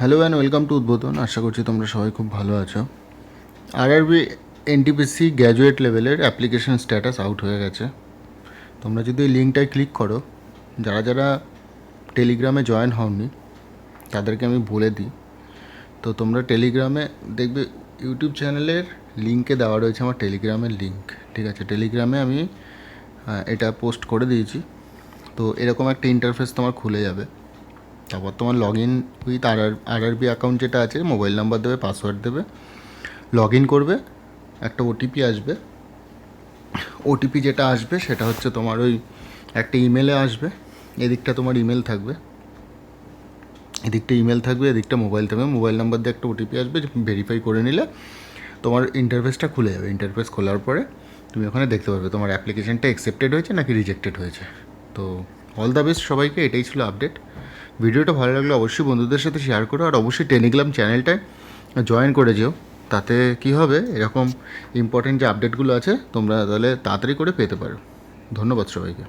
Hello and welcome to উদ্বোধন। আশা করছি তোমরা সবাই খুব ভালো আছো। আরআরবি এনটিপিসি গ্র্যাজুয়েট লেভেলের অ্যাপ্লিকেশন স্ট্যাটাস আউট হয়ে গেছে। তোমরা যদি এই লিঙ্কটায় ক্লিক করো, যারা যারা টেলিগ্রামে জয়েন হওনি তাদেরকে আমি বলে দিই। তো তোমরা টেলিগ্রামে দেখবে ইউটিউব চ্যানেলের লিঙ্কে দেওয়া রয়েছে আমার টেলিগ্রামের লিঙ্ক, ঠিক আছে? টেলিগ্রামে আমি এটা পোস্ট করে দিয়েছি। তো এরকম একটা ইন্টারফেস তোমার খুলে যাবে। তারপর তোমার log in with RRB account যেটা আছে, মোবাইল নাম্বার দেবে, পাসওয়ার্ড দেবে, লগ ইন করবে, একটা ওটিপি আসবে। ওটিপি যেটা আসবে সেটা হচ্ছে তোমার ওই একটা ইমেলে আসবে। এদিকটা তোমার ইমেল থাকবে, এদিকটা ইমেল থাকবে, এদিকটা মোবাইল থাকবে। মোবাইল নাম্বার দিয়ে একটা ওটিপি আসবে, ভেরিফাই করে নিলে তোমার ইন্টারফেসটা খুলে যাবে। ইন্টারফেস খোলার পরে তুমি ওখানে দেখতে পারবে তোমার অ্যাপ্লিকেশনটা অ্যাকসেপ্টেড হয়েছে নাকি রিজেক্টেড হয়েছে। তো অল দ্য বেস্ট সবাইকে। এটাই ছিল আপডেট। ভিডিওটা ভালো লাগলে অবশ্যই বন্ধুদের সাথে শেয়ার করো, আর অবশ্যই টেলিগ্রাম চ্যানেলটায় জয়েন করে যেও। তাতে কী হবে, এরকম ইম্পর্টেন্ট যে আপডেটগুলো আছে তোমরা তাহলে তাড়াতাড়ি করে পেতে পারো। ধন্যবাদ সবাইকে।